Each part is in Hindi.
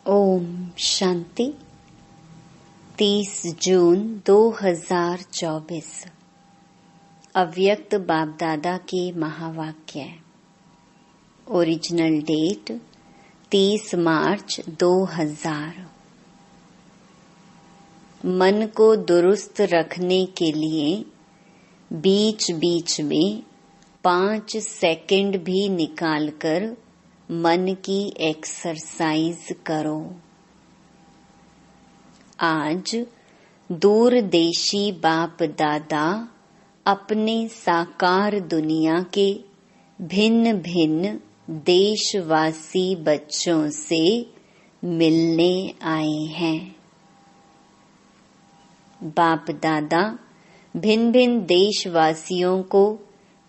ओम शांति। 30 जून 2024 अव्यक्त बाप दादा के महावाक्य। ओरिजिनल डेट 30 मार्च 2000। मन को दुरुस्त रखने के लिए बीच बीच में 5 सेकंड भी निकालकर मन की एक्सरसाइज करो। आज दूरदेशी बाप दादा अपने साकार दुनिया के भिन्न भिन्न देशवासी बच्चों से मिलने आए हैं। बाप दादा भिन्न भिन्न देशवासियों को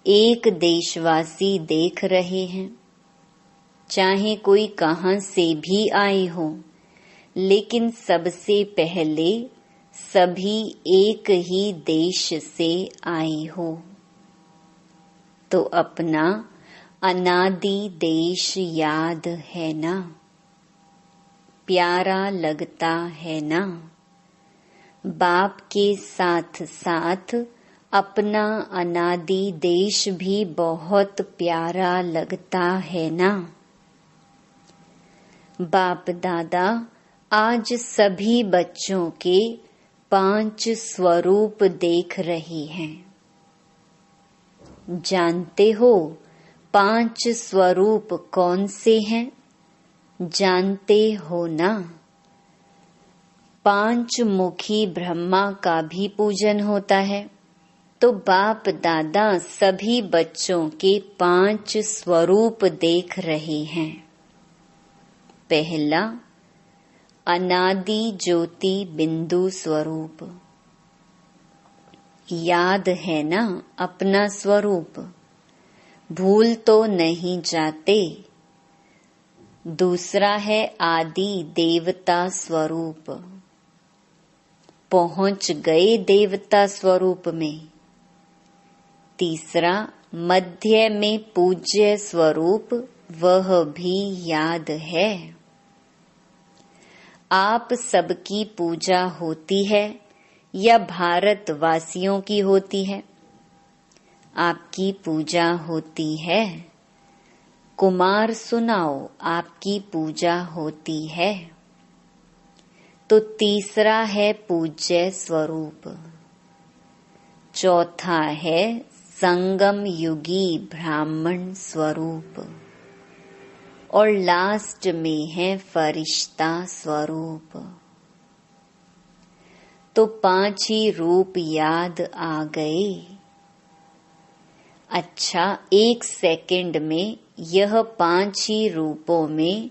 एक देशवासी देख रहे हैं। चाहे कोई कहां से भी आए हो, लेकिन सबसे पहले सभी एक ही देश से आए हो, तो अपना अनादि देश याद है ना? प्यारा लगता है ना? बाप के साथ साथ अपना अनादि देश भी बहुत प्यारा लगता है ना? बाप दादा आज सभी बच्चों के 5 स्वरूप देख रहे हैं। जानते हो 5 स्वरूप कौन से हैं? जानते हो ना? 5 मुखी ब्रह्मा का भी पूजन होता है, तो बाप दादा सभी बच्चों के 5 स्वरूप देख रहे हैं। पहला, अनादि ज्योति बिंदु स्वरूप। याद है ना अपना स्वरूप? भूल तो नहीं जाते? दूसरा है आदि देवता स्वरूप। पहुंच गए देवता स्वरूप में। तीसरा, मध्य में पूज्य स्वरूप, वह भी याद है। आप सबकी पूजा होती है या भारतवासियों की होती है? आपकी पूजा होती है। कुमार सुनाओ, आपकी पूजा होती है। तो तीसरा है पूज्य स्वरूप। चौथा है संगम युगी ब्राह्मण स्वरूप। और लास्ट में है फरिश्ता स्वरूप। तो 5 ही रूप याद आ गए। अच्छा, 1 सेकंड में यह 5 ही रूपों में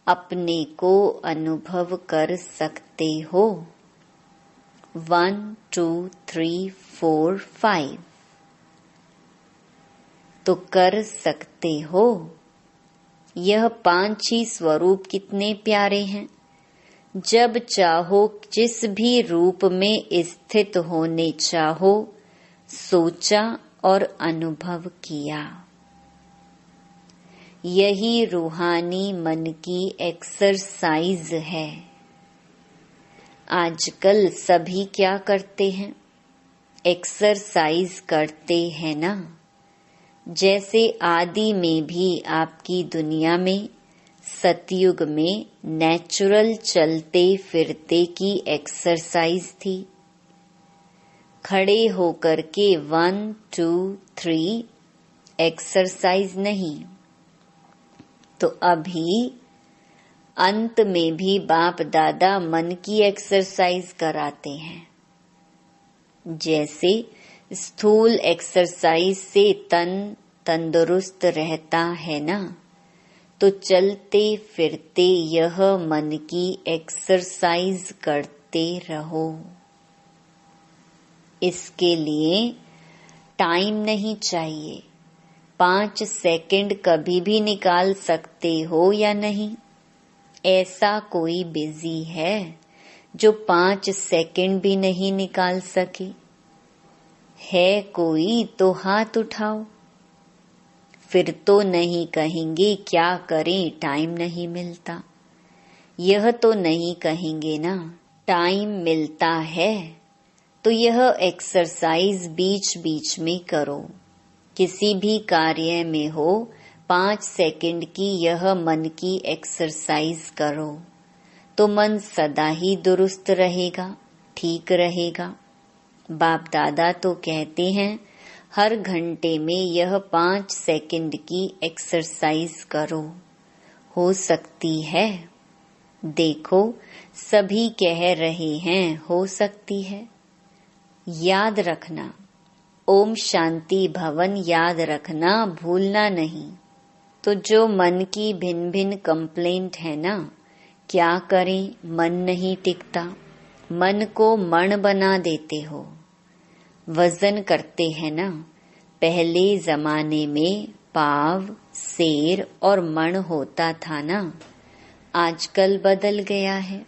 अपने को अनुभव कर सकते हो। 1 2 3 4 5 तो कर सकते हो। यह 5 ही स्वरूप कितने प्यारे हैं। जब चाहो जिस भी रूप में स्थित होने चाहो, सोचा और अनुभव किया। यही रूहानी मन की एक्सरसाइज है। आजकल सभी क्या करते हैं? एक्सरसाइज करते हैं ना। जैसे आदि में भी आपकी दुनिया में सतयुग में नेचुरल चलते फिरते की एक्सरसाइज थी। खड़े होकर के 1 2 3 एक्सरसाइज नहीं। तो अभी अंत में भी बाप दादा मन की एक्सरसाइज कराते हैं। जैसे स्थूल एक्सरसाइज से तन तंदुरुस्त रहता है ना, तो चलते फिरते यह मन की एक्सरसाइज करते रहो। इसके लिए टाइम नहीं चाहिए। 5 सेकंड कभी भी निकाल सकते हो या नहीं? ऐसा कोई बिजी है जो 5 सेकंड भी नहीं निकाल सके? है कोई तो हाथ उठाओ। फिर तो नहीं कहेंगे क्या करें, टाइम नहीं मिलता। यह तो नहीं कहेंगे ना। टाइम मिलता है तो यह एक्सरसाइज बीच बीच में करो। किसी भी कार्य में हो 5 सेकंड की यह मन की एक्सरसाइज करो तो मन सदा ही दुरुस्त रहेगा, ठीक रहेगा। बाप दादा तो कहते हैं हर घंटे में यह 5 सेकंड की एक्सरसाइज करो। हो सकती है? देखो सभी कह रहे हैं हो सकती है। याद रखना, ओम शांति भवन याद रखना, भूलना नहीं। तो जो मन की भिन्न भिन्न कंप्लेंट है ना, क्या करें, मन नहीं टिकता। मन को मण बना देते हो। वजन करते हैं ना, पहले जमाने में पाव, सेर और मण होता था ना, आजकल बदल गया है।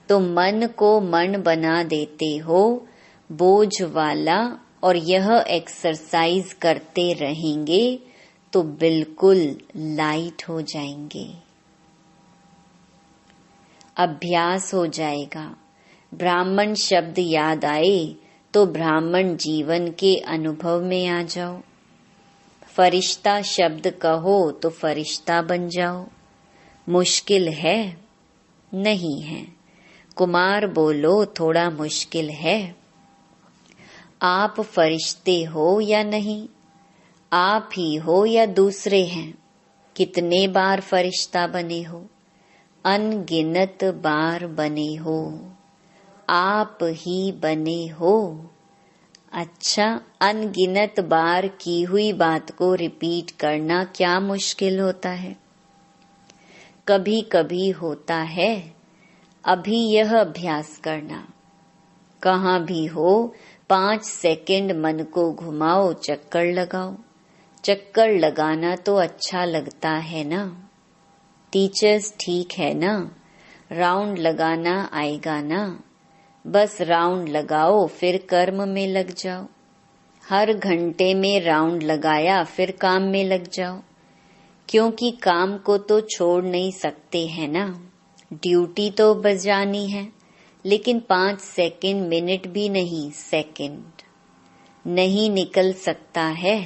तो मन को मण बना देते हो, बोझ वाला, और यह एक्सरसाइज करते रहेंगे तो बिल्कुल लाइट हो जाएंगे। अभ्यास हो जाएगा। ब्राह्मण शब्द याद आए तो ब्राह्मण जीवन के अनुभव में आ जाओ। फरिश्ता शब्द कहो तो फरिश्ता बन जाओ। मुश्किल है? नहीं है। कुमार बोलो थोड़ा मुश्किल है। आप फरिश्ते हो या नहीं? आप ही हो या दूसरे हैं? कितने बार फरिश्ता बने हो? अनगिनत बार बने हो। आप ही बने हो। अच्छा, अनगिनत बार की हुई बात को रिपीट करना क्या मुश्किल होता है? कभी कभी होता है। अभी यह अभ्यास करना। कहाँ भी हो 5 सेकंड मन को घुमाओ, चक्कर लगाओ। चक्कर लगाना तो अच्छा लगता है ना। टीचर्स ठीक है ना, राउंड लगाना आएगा ना। बस राउंड लगाओ फिर कर्म में लग जाओ। हर घंटे में राउंड लगाया फिर काम में लग जाओ, क्योंकि काम को तो छोड़ नहीं सकते हैं ना। ड्यूटी तो बजानी है, लेकिन 5 सेकंड मिनट भी नहीं, सेकंड नहीं निकल सकता है।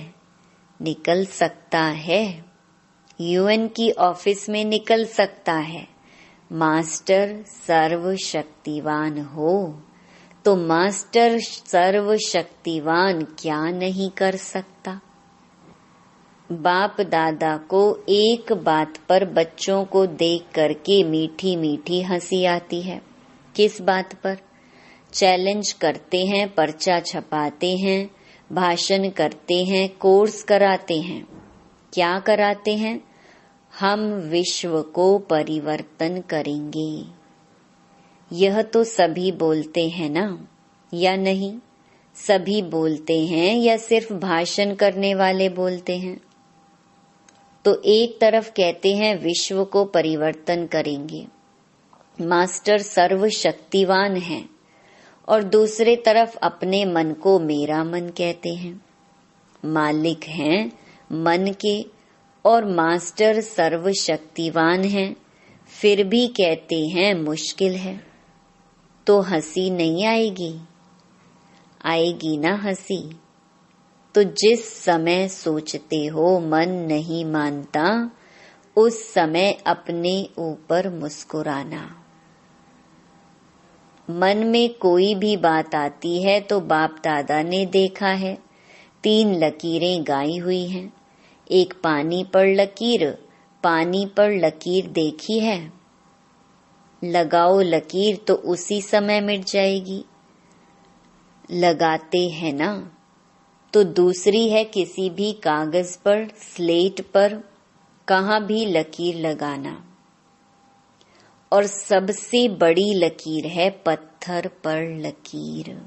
निकल सकता है। यूएन की ऑफिस में निकल सकता है। मास्टर सर्वशक्तिवान हो तो मास्टर सर्वशक्तिवान क्या नहीं कर सकता। बाप दादा को एक बात पर बच्चों को देख करके मीठी मीठी हंसी आती है। किस बात पर? चैलेंज करते हैं, पर्चा छपाते हैं, भाषण करते हैं, कोर्स कराते हैं। क्या कराते हैं? हम विश्व को परिवर्तन करेंगे। यह तो सभी बोलते हैं ना, या नहीं? सभी बोलते हैं या सिर्फ भाषण करने वाले बोलते हैं? तो एक तरफ कहते हैं विश्व को परिवर्तन करेंगे, मास्टर सर्वशक्तिवान हैं, और दूसरे तरफ अपने मन को मेरा मन कहते हैं। मालिक हैं मन के और मास्टर सर्वशक्तिवान हैं, फिर भी कहते हैं मुश्किल है। तो हंसी नहीं आएगी? आएगी ना हंसी। तो जिस समय सोचते हो मन नहीं मानता, उस समय अपने ऊपर मुस्कुराना। मन में कोई भी बात आती है तो बाप दादा ने देखा है, 3 लकीरें गाई हुई हैं। एक पानी पर लकीर, पानी पर लकीर देखी है? लगाओ लकीर तो उसी समय मिट जाएगी। लगाते हैं ना। तो दूसरी है किसी भी कागज पर, स्लेट पर, कहाँ भी लकीर लगाना। और सबसे बड़ी लकीर है पत्थर पर लकीर।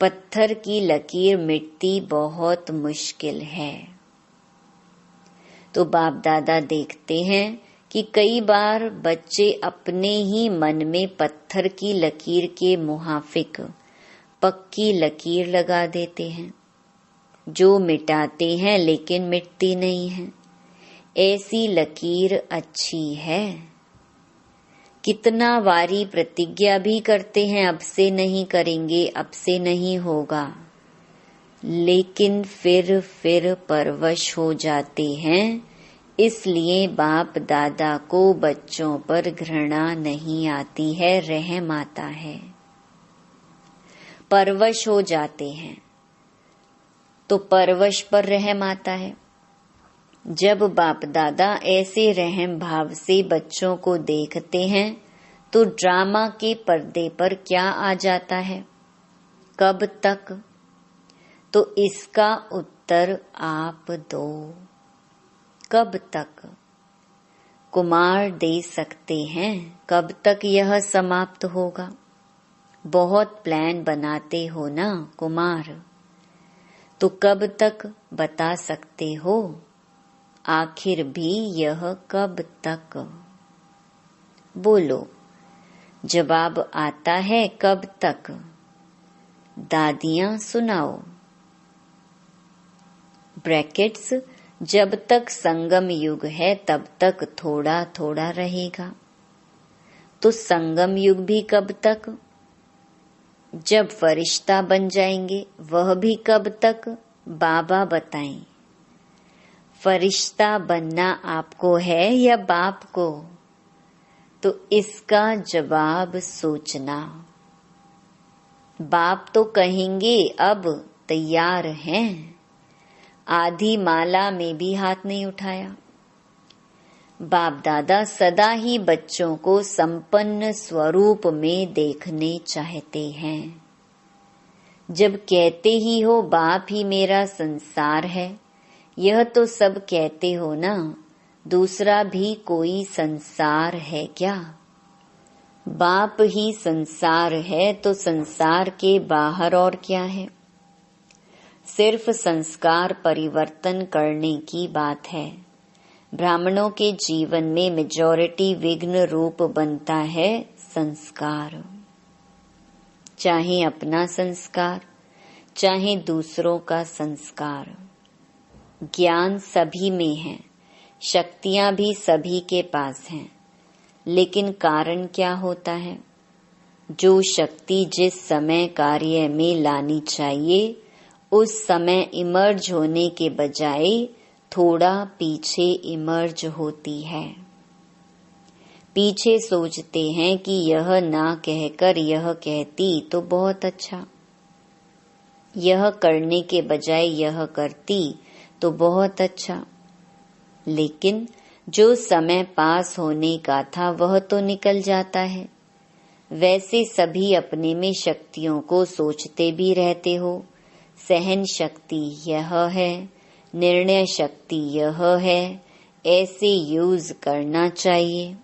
पत्थर की लकीर मिटती बहुत मुश्किल है। तो बाप दादा देखते हैं कि कई बार बच्चे अपने ही मन में पत्थर की लकीर के मुहाफिक पक्की लकीर लगा देते हैं, जो मिटाते हैं लेकिन मिटती नहीं है। ऐसी लकीर अच्छी है। कितना वारी प्रतिज्ञा भी करते हैं, अब से नहीं करेंगे, अब से नहीं होगा, लेकिन फिर परवश हो जाते हैं। इसलिए बाप दादा को बच्चों पर घृणा नहीं आती है, रहम आता है। परवश हो जाते हैं तो परवश पर रहम आता है। जब बाप दादा ऐसे रहम भाव से बच्चों को देखते हैं तो ड्रामा के पर्दे पर क्या आ जाता है, कब तक? तो इसका उत्तर आप दो, कब तक? कुमार दे सकते हैं, कब तक यह समाप्त होगा? बहुत प्लान बनाते हो ना कुमार, तो कब तक बता सकते हो? आखिर भी यह कब तक? बोलो, जवाब आता है कब तक? दादियां सुनाओ। ब्रैकेट्स, जब तक संगम युग है तब तक थोड़ा थोड़ा रहेगा। तो संगम युग भी कब तक? जब फरिश्ता बन जाएंगे, वह भी कब तक? बाबा बताएं। फरिश्ता बनना आपको है या बाप को? तो इसका जवाब सोचना। बाप तो कहेंगे अब तैयार हैं, आधी माला में भी हाथ नहीं उठाया। बाप दादा सदा ही बच्चों को संपन्न स्वरूप में देखने चाहते हैं। जब कहते ही हो बाप ही मेरा संसार है, यह तो सब कहते हो ना, दूसरा भी कोई संसार है क्या? बाप ही संसार है तो संसार के बाहर और क्या है? सिर्फ संस्कार परिवर्तन करने की बात है। ब्राह्मणों के जीवन में मेजॉरिटी विघ्न रूप बनता है संस्कार। चाहे अपना संस्कार, चाहे दूसरों का संस्कार। ज्ञान सभी में है, शक्तियां भी सभी के पास हैं, लेकिन कारण क्या होता है? जो शक्ति जिस समय कार्य में लानी चाहिए, उस समय इमर्ज होने के बजाय थोड़ा पीछे इमर्ज होती है। पीछे सोचते हैं कि यह ना कहकर यह कहती तो बहुत अच्छा, यह करने के बजाय यह करती तो बहुत अच्छा। लेकिन जो समय पास होने का था वह तो निकल जाता है। वैसे सभी अपने में शक्तियों को सोचते भी रहते हो। सहन शक्ति यह है, निर्णय शक्ति यह है, ऐसे यूज करना चाहिए।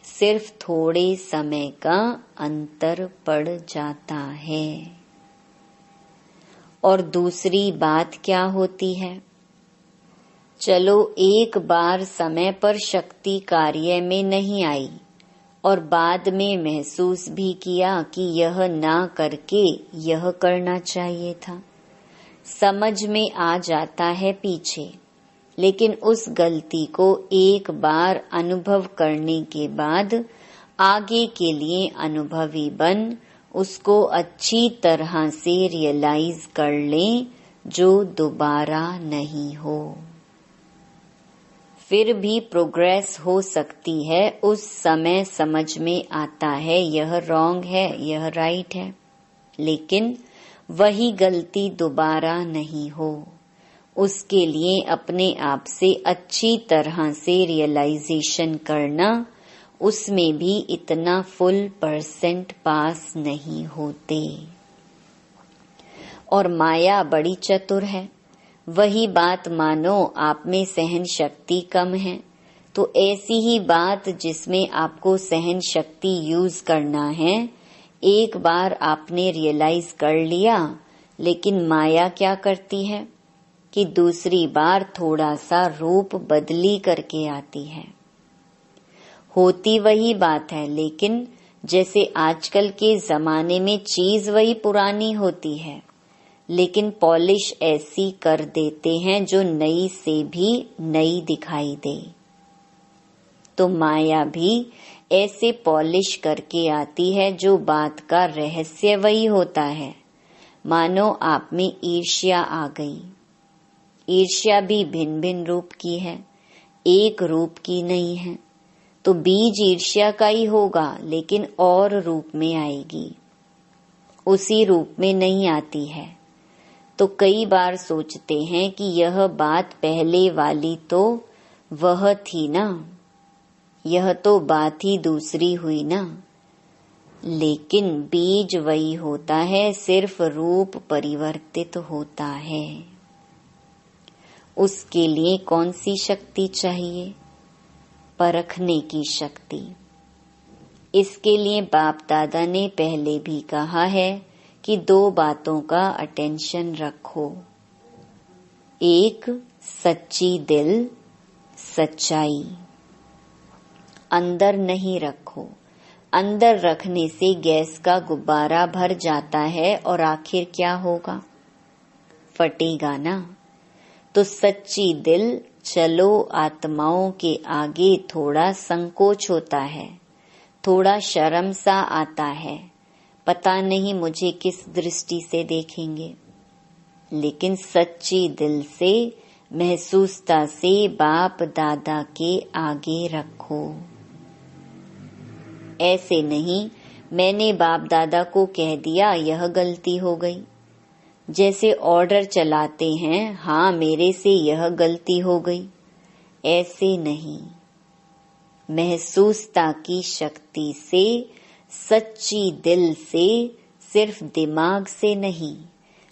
सिर्फ थोड़े समय का अंतर पड़ जाता है। और दूसरी बात क्या होती है? चलो एक बार समय पर शक्ति कार्य में नहीं आई और बाद में महसूस भी किया कि यह ना करके यह करना चाहिए था। समझ में आ जाता है पीछे, लेकिन उस गलती को एक बार अनुभव करने के बाद आगे के लिए अनुभवी बन उसको अच्छी तरह से रियलाइज कर लें, जो दोबारा नहीं हो। फिर भी प्रोग्रेस हो सकती है। उस समय समझ में आता है यह रॉन्ग है, यह राइट है, लेकिन वही गलती दोबारा नहीं हो। उसके लिए अपने आप से अच्छी तरह से रियलाइजेशन करना, उसमें भी इतना फुल % पास नहीं होते। और माया बड़ी चतुर है। वही बात मानो आप में सहन शक्ति कम है, तो ऐसी ही बात जिसमें आपको सहन शक्ति यूज करना है, एक बार आपने रियलाइज कर लिया, लेकिन माया क्या करती है कि दूसरी बार थोड़ा सा रूप बदली करके आती है। होती वही बात है, लेकिन जैसे आजकल के जमाने में चीज वही पुरानी होती है, लेकिन पॉलिश ऐसी कर देते हैं जो नई से भी नई दिखाई दे। तो माया भी ऐसे पॉलिश करके आती है जो बात का रहस्य वही होता है। मानो आप में ईर्ष्या आ गई। ईर्ष्या भी भिन्न भिन्न रूप की है, एक रूप की नहीं है। तो बीज ईर्ष्या का ही होगा, लेकिन और रूप में आएगी, उसी रूप में नहीं आती है। तो कई बार सोचते हैं कि यह बात पहले वाली तो वह थी ना, यह तो बात ही दूसरी हुई ना। लेकिन बीज वही होता है, सिर्फ रूप परिवर्तित होता है। उसके लिए कौन सी शक्ति चाहिए? परखने की शक्ति। इसके लिए बाप दादा ने पहले भी कहा है कि 2 बातों का अटेंशन रखो। एक, सच्ची दिल, सच्चाई। अंदर नहीं रखो। अंदर रखने से गैस का गुब्बारा भर जाता है और आखिर क्या होगा? फटेगा ना। तो सच्ची दिल, चलो आत्माओं के आगे थोड़ा संकोच होता है, थोड़ा शर्म सा आता है, पता नहीं मुझे किस दृष्टि से देखेंगे। लेकिन सच्ची दिल से, महसूसता से बाप दादा के आगे रखो। ऐसे नहीं मैंने बाप दादा को कह दिया यह गलती हो गई। जैसे ऑर्डर चलाते हैं, हाँ मेरे से यह गलती हो गई, ऐसे नहीं। महसूसता की शक्ति से, सच्ची दिल से, सिर्फ दिमाग से नहीं,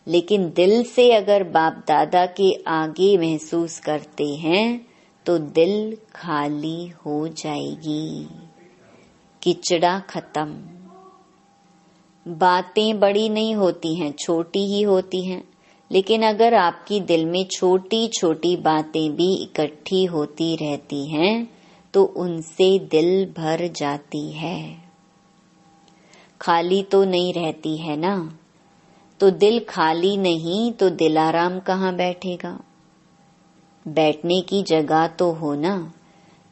लेकिन दिल से अगर बाप दादा के आगे महसूस करते हैं तो दिल खाली हो जाएगी, किचड़ा खत्म। बातें बड़ी नहीं होती हैं, छोटी ही होती हैं, लेकिन अगर आपकी दिल में छोटी छोटी बातें भी इकट्ठी होती रहती हैं तो उनसे दिल भर जाती है, खाली तो नहीं रहती है ना। तो दिल खाली नहीं तो दिलाराम कहाँ बैठेगा? बैठने की जगह तो हो ना।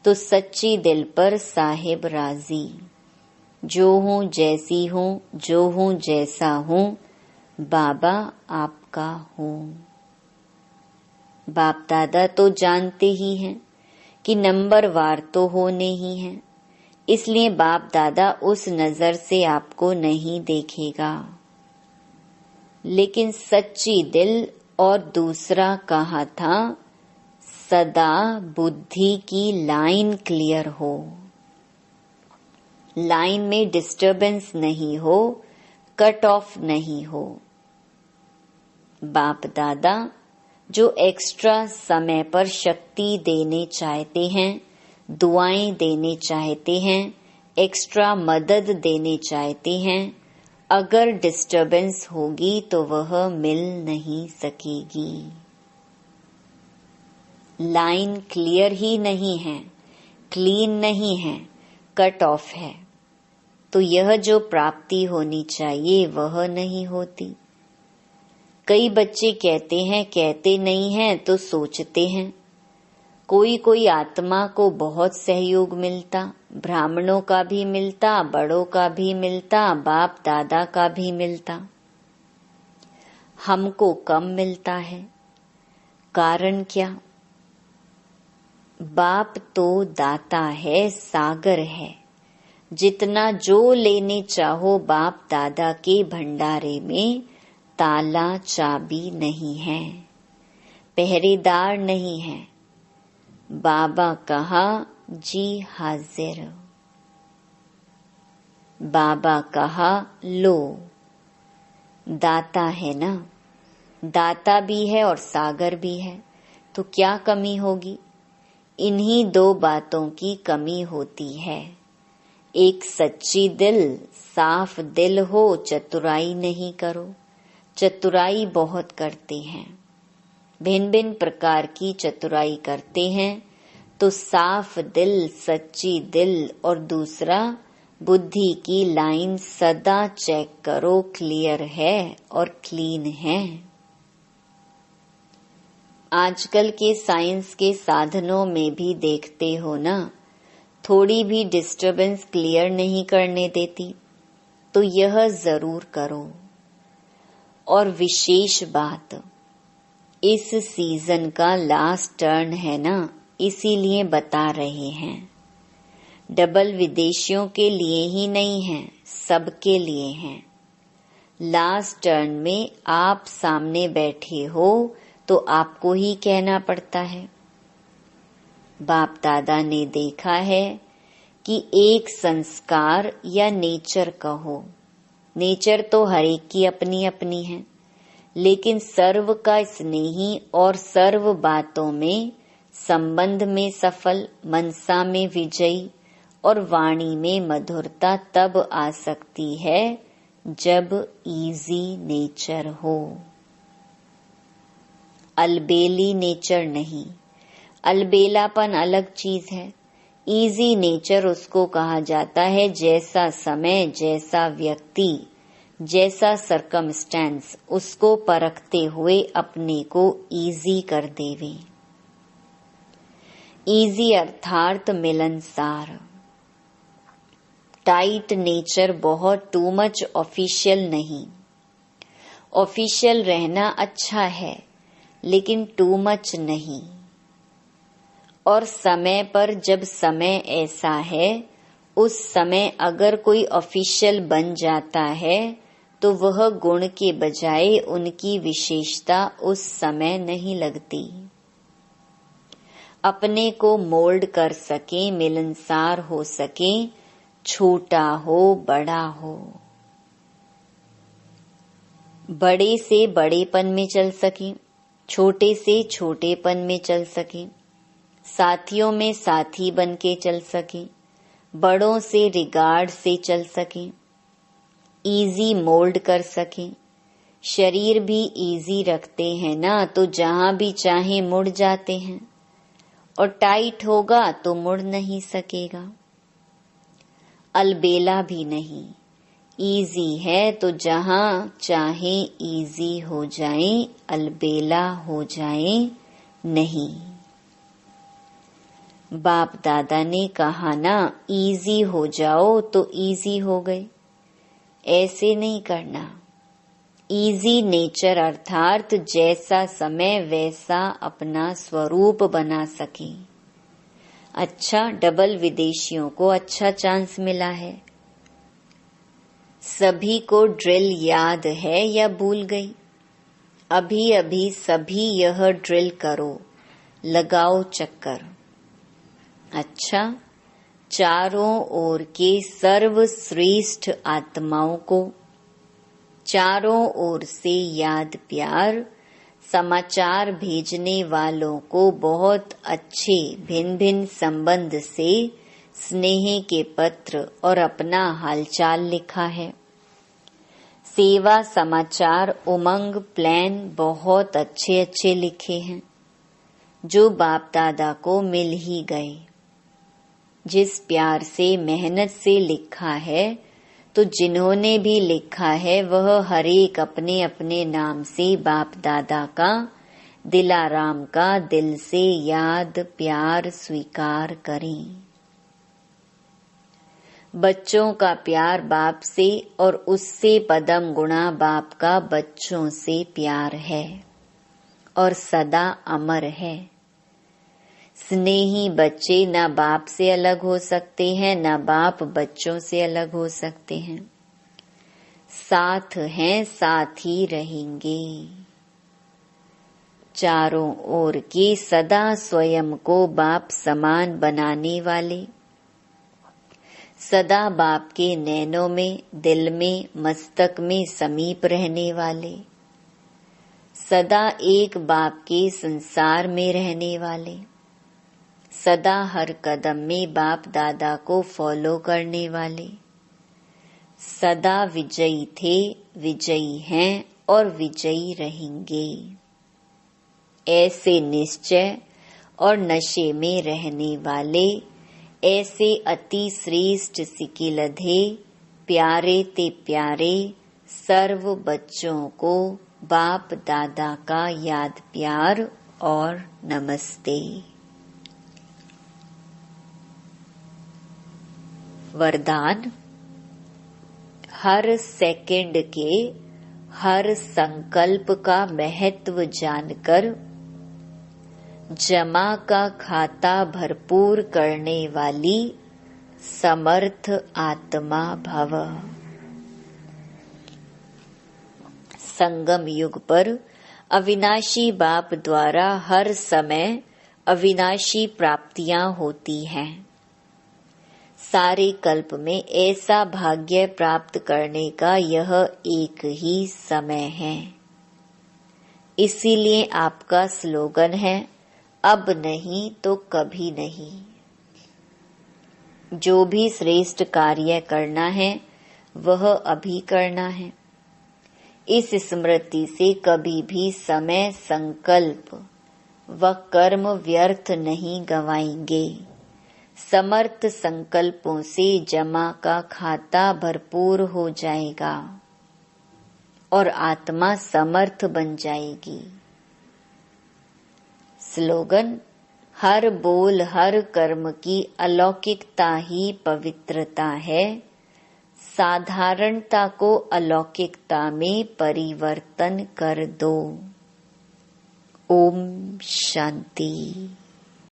तो सच्ची दिल पर साहिब राजी। जो हूँ जैसी हूँ, जो हूँ जैसा हूँ, बाबा आपका हूँ। बाप दादा तो जानते ही हैं कि नंबरवार तो होने ही हैं, इसलिए बाप दादा उस नजर से आपको नहीं देखेगा। लेकिन सच्ची दिल और दूसरा कहा था, सदा बुद्धि की लाइन क्लियर हो, लाइन में डिस्टरबेंस नहीं हो, कट ऑफ नहीं हो। बाप दादा जो एक्स्ट्रा समय पर शक्ति देने चाहते हैं, दुआएं देने चाहते हैं, एक्स्ट्रा मदद देने चाहते हैं, अगर डिस्टरबेंस होगी तो वह मिल नहीं सकेगी। लाइन क्लियर ही नहीं है, क्लीन नहीं है, कट ऑफ है, तो यह जो प्राप्ति होनी चाहिए वह नहीं होती। कई बच्चे कहते हैं, कहते नहीं हैं तो सोचते हैं। कोई कोई आत्मा को बहुत सहयोग मिलता, ब्राह्मणों का भी मिलता, बड़ों का भी मिलता, बाप दादा का भी मिलता, हमको कम मिलता है। कारण क्या? बाप तो दाता है, सागर है। जितना जो लेने चाहो बाप दादा के भंडारे में, ताला चाबी नहीं है, पहरेदार नहीं है। बाबा कहा जी हाजिर, बाबा कहा लो। दाता है ना, दाता भी है और सागर भी है, तो क्या कमी होगी? इन्हीं 2 बातों की कमी होती है। एक सच्ची दिल, साफ दिल हो, चतुराई नहीं करो। चतुराई बहुत करते हैं, भिन्न भिन्न प्रकार की चतुराई करते हैं। तो साफ दिल, सच्ची दिल और दूसरा बुद्धि की लाइन सदा चेक करो, क्लियर है और क्लीन है। आजकल के साइंस के साधनों में भी देखते हो ना, थोड़ी भी डिस्टरबेंस क्लियर नहीं करने देती। तो यह जरूर करो। और विशेष बात, इस सीजन का लास्ट टर्न है ना, इसीलिए बता रहे हैं। डबल विदेशियों के लिए ही नहीं है, सबके लिए हैं। लास्ट टर्न में आप सामने बैठे हो तो आपको ही कहना पड़ता है। बाप दादा ने देखा है कि एक संस्कार या नेचर कहो, नेचर तो हर एक की अपनी अपनी है, लेकिन सर्व का स्नेही और सर्व बातों में, संबंध में सफल, मनसा में विजयी और वाणी में मधुरता तब आ सकती है जब इजी नेचर हो, अलबेली नेचर नहीं। अलबेलापन अलग चीज है। इजी नेचर उसको कहा जाता है जैसा समय, जैसा व्यक्ति, जैसा सरकमस्टेंस उसको परखते हुए अपने को इजी कर देवे। इजी अर्थात मिलनसार। टाइट नेचर बहुत टू मच ऑफिशियल नहीं। ऑफिशियल रहना अच्छा है, लेकिन टू मच नहीं। और समय पर जब समय ऐसा है, उस समय अगर कोई ऑफिशियल बन जाता है तो वह गुण के बजाय उनकी विशेषता उस समय नहीं लगती। अपने को मोल्ड कर सके, मिलनसार हो सके, छोटा हो बड़ा हो, बड़े से बड़ेपन में चल सके, छोटे से छोटेपन में चल सके, साथियों में साथी बन के चल सके, बड़ों से रिगार्ड से चल सके, इजी मोल्ड कर सके। शरीर भी इजी रखते हैं ना, तो जहां भी चाहे मुड़ जाते हैं, और टाइट होगा तो मुड़ नहीं सकेगा। अलबेला भी नहीं, इजी है तो जहां चाहे इजी हो जाए, अलबेला हो जाए नहीं। बाप दादा ने कहा ना, इजी हो जाओ तो इजी हो गए, ऐसे नहीं करना। इजी नेचर अर्थात जैसा समय वैसा अपना स्वरूप बना सके। अच्छा, डबल विदेशियों को अच्छा चांस मिला है। सभी को ड्रिल याद है या भूल गई? अभी अभी सभी यह ड्रिल करो, लगाओ चक्कर। अच्छा, चारों ओर के सर्वश्रेष्ठ आत्माओं को, चारों ओर से याद प्यार, समाचार भेजने वालों को बहुत अच्छे भिन्न भिन्न संबंध से स्नेह के पत्र और अपना हालचाल लिखा है। सेवा समाचार उमंग प्लान बहुत अच्छे अच्छे लिखे हैं, जो बाप दादा को मिल ही गए। जिस प्यार से मेहनत से लिखा है, तो जिन्होंने भी लिखा है वह हर एक अपने अपने नाम से बाप दादा का, दिलाराम का दिल से याद प्यार स्वीकार करें। बच्चों का प्यार बाप से और उससे पदम गुणा बाप का बच्चों से प्यार है और सदा अमर है। स्नेही बच्चे न बाप से अलग हो सकते हैं, न बाप बच्चों से अलग हो सकते हैं। साथ हैं, साथ ही रहेंगे। चारों ओर के सदा स्वयं को बाप समान बनाने वाले, सदा बाप के नैनों में, दिल में, मस्तक में समीप रहने वाले, सदा एक बाप के संसार में रहने वाले, सदा हर कदम में बाप दादा को फॉलो करने वाले, सदा विजयी थे, विजयी हैं और विजयी रहेंगे। ऐसे निश्चय और नशे में रहने वाले, ऐसे अति श्रेष्ठ सिकिलधे प्यारे ते प्यारे सर्व बच्चों को बाप दादा का याद प्यार और नमस्ते। वरदान। हर सेकंड के हर संकल्प का महत्व जानकर जमा का खाता भरपूर करने वाली समर्थ आत्मा भव। संगम युग पर अविनाशी बाप द्वारा हर समय अविनाशी प्राप्तियां होती हैं। सारे कल्प में ऐसा भाग्य प्राप्त करने का यह एक ही समय है। इसीलिए आपका स्लोगन है, अब नहीं तो कभी नहीं। जो भी श्रेष्ठ कार्य करना है वह अभी करना है। इस स्मृति से कभी भी समय, संकल्प व कर्म व्यर्थ नहीं गवाएंगे। समर्थ संकल्पों से जमा का खाता भरपूर हो जाएगा और आत्मा समर्थ बन जाएगी। स्लोगन। हर बोल हर कर्म की अलौकिकता ही पवित्रता है। साधारणता को अलौकिकता में परिवर्तन कर दो। ओम शांति।